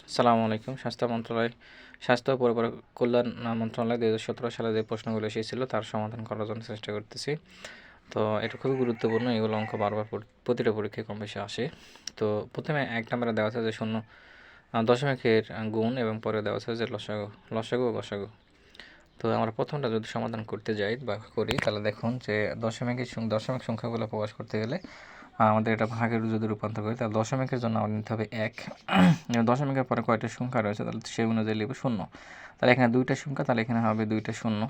আসসালামু আলাইকুম। স্বাস্থ্য ও পরিবার কল্যাণ মন্ত্রণালয় ২০১৭ সালে যে প্রশ্নগুলো এসেছিল তার সমাধান করার জন্য চেষ্টা করতেছি। তো এটা খুবই গুরুত্বপূর্ণ, এগুলো অঙ্ক বারবার প্রতিটা পরীক্ষায় কম বেশি আসে। তো প্রথমে ১ নম্বরে দেওয়া আছে যে শূন্য দশমিকের গুণ এবং পরে দেওয়া আছে যে লসাগু ও গসাগু। তো আমরা প্রথমটা যদি সমাধান করতে যাই বা করি, তাহলে দেখুন যে দশমিক সংখ্যাগুলো প্রকাশ করতে গেলে আমাদের এটা ভাগের যদি রূপান্তর করি, তাহলে দশমিকের জন্য আমাদের নিতে হবে ১। দশমিকের পরে কয়টা সংখ্যা রয়েছে তাহলে সেই অনুযায়ী লিখব শূন্য। তাহলে এখানে ২টা সংখ্যা, তাহলে এখানে হবে ২টা শূন্য।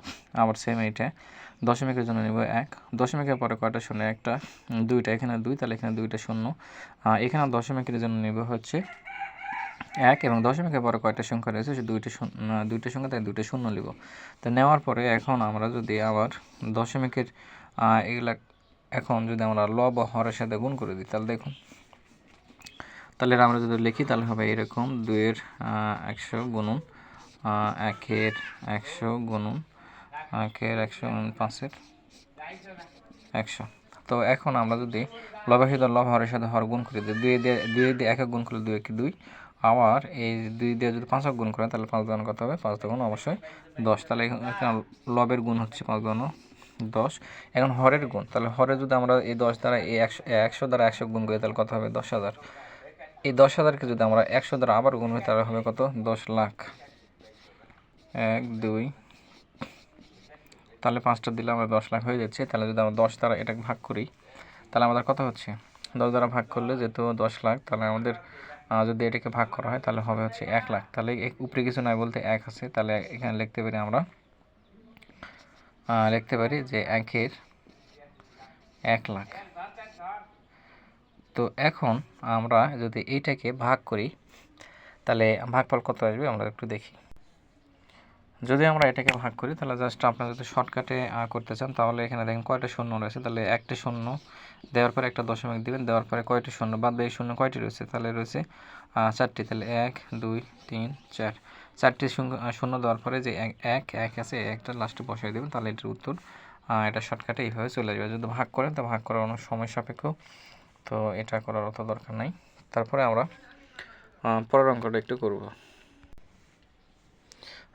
আবার সেম এইটা দশমিকের জন্য নেব ১। দশমিকের পরে কয়টা শূন্য? একটা, ২টা, এখানে ২, তাহলে এখানে ২টা শূন্য। এখানে দশমিকের জন্য নেব হচ্ছে ১, এবং দশমিকের পরে কয়টা সংখ্যা রয়েছে সে ২টা সংখ্যা, তাই ২টা শূন্য নেব। তো নেওয়ার পরে এখন আমরা যদি আবার দশমিকের এগুলা এখন যদি আমরা লব বা হরের সাথে গুণ করে দিই, তাহলে দেখুন, তাহলে আমরা যদি লিখি তাহলে হবে এরকম ২-এর ১০০ গুণন ১-এর ১০০ গুণন ১-এর ১০০ গুণন ৫-এর ১০০। তো এখন আমরা যদি লবের সাথে লব, হরের সাথে হর গুণ করে দিই, ২ দিয়ে ১ গুণ করলে ২ × ২। আবার এই ২ দিয়ে যদি ৫ গুণ করেন তাহলে ৫ দ্বারা কত হবে? ৫ দ্বারা অবশ্যই ১০। তাহলে এখানে লবের গুণ হচ্ছে ৫ দ্বারা ১০। এখন হরের গুণ, তাহলে হরে যদি আমরা এই ১০ দ্বারা এই ১০০ দ্বারা ১০০ গুণ করি তাহলে কত হবে? ১০,০০০। এই ১০,০০০কে যদি আমরা ১০০ দ্বারা আবার গুণ করি তাহলে হবে কত? ১০,০০,০০০। ১, ২, তাহলে ৫টা দিলে আমরা ১০,০০,০০০ হয়ে যাচ্ছে। তাহলে যদি আমরা ১০ দ্বারা এটাকে ভাগ করি তাহলে আমাদের কত হচ্ছে? ১০ দ্বারা ভাগ করলে যেহেতু ১০,০০,০০০, তাহলে আমাদের যদি এটাকে ভাগ করা হয় তাহলে হবে হচ্ছে ১,০০,০০০। তাহলে উপরে কিছু নাই বলতে ১ আছে, তাহলে এখানে লিখতে পারি আমরা যে ১-এর ১,০০,০০০। তো এখন আমরা যদি এইটাকে ভাগ করি তাহলে ভাগফল কত আসবে আমরা একটু দেখি। যদি আমরা এটাকে ভাগ করি তাহলে জাস্ট আপনারা যদি শর্টকাটে করতে চান তাহলে এখানে দেখেন কয়টা শূন্য রয়েছে, তাহলে একটা শূন্য দেওয়ার পরে একটা দশমিক দিবেন, দেওয়ার পরে কয়টি শূন্য বাদ এই শূন্য কয়টি রয়েছে? তাহলে রয়েছে ৪টি। তাহলে ১, ২, ৩, ৪, ৪টি শূন্য দেওয়ার পরে যে এক আছে, একটা লাস্টে বসাই দেবেন, তাহলে এটার উত্তর এটা শর্টকাটে এইভাবে চলে যাবে। যদি ভাগ করেন তো ভাগ করার অনেক সময় সাপেক্ষ, তো এটা করার অত দরকার নাই। তারপরে আমরা পরের অঙ্কটা একটু করব।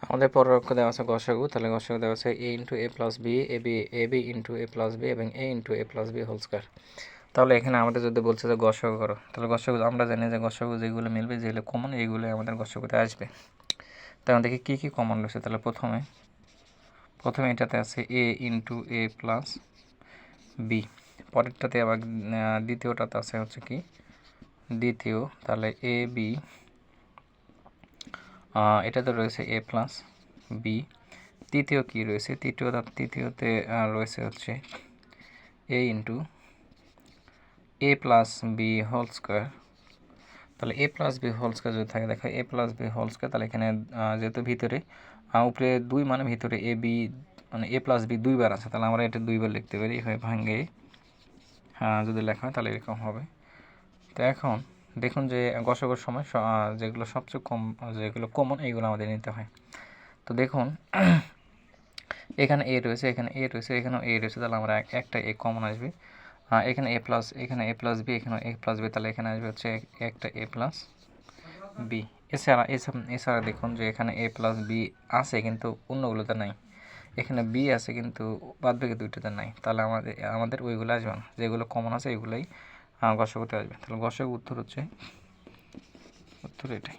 আমাদের পরের অঙ্ক দেওয়া আছে গসাগু। তাহলে গসাগু দেওয়া আছে a × a + b, ab × a + b এবং a × a + b whole square. তাহলে এখানে আমাদের যদি বলছে যে গসাগু করো, তাহলে গসাগু আমরা জানি যে গসাগু যেগুলো মিলবে, যেগুলো কমন, এইগুলো আমাদের গসাগুতে আসবে। তাহলে দেখি কী কী কমন রয়েছে। তাহলে প্রথমে এটাতে আছে a × a + b, পরেরটাতে আবার দ্বিতীয়টাতে আছে হচ্ছে কি দ্বিতীয়, তাহলে a b, এটাতে রয়েছে a + b। তৃতীয় কি রয়েছে? তৃতীয়তে রয়েছে হচ্ছে a × a + b whole square. তাহলে a + b হোল স্কয়ার যদি থাকে, দেখো a + b হোল স্কয়ার, তাহলে এখানে যেহেতু ভিতরে উপরে 2 মানে ভিতরে a b মানে a + b 2 বার আছে, তাহলে আমরা এটা 2 বার লিখতে পারি। এভাবে ভাঙে যদি লেখা হয় তাহলে এরকম হবে। তো এখন দেখুন যে গসাগুর সময় যেগুলো সবচেয়ে কম, যেগুলো কমন, এইগুলো আমাদের নিতে হয়। তো দেখুন এখানে a রয়েছে, এখানে a রয়েছে, এখানেও a রয়েছে, তাহলে আমরা একটা a কমন আসবে। এখানে a + b, এখানে a + b, তাহলে এখানে আসবে হচ্ছে একটা a + b। এছাড়া দেখুন যে এখানে a + b আছে কিন্তু অন্যগুলোতে নাই, এখানে b আছে কিন্তু বাদবাকি দুইটাতে নাই, তাহলে আমাদের ওইগুলো আসবে না, যেগুলো কমন আছে এগুলোই গসাগুতে আসবে। তাহলে গসাগু উত্তর এটাই।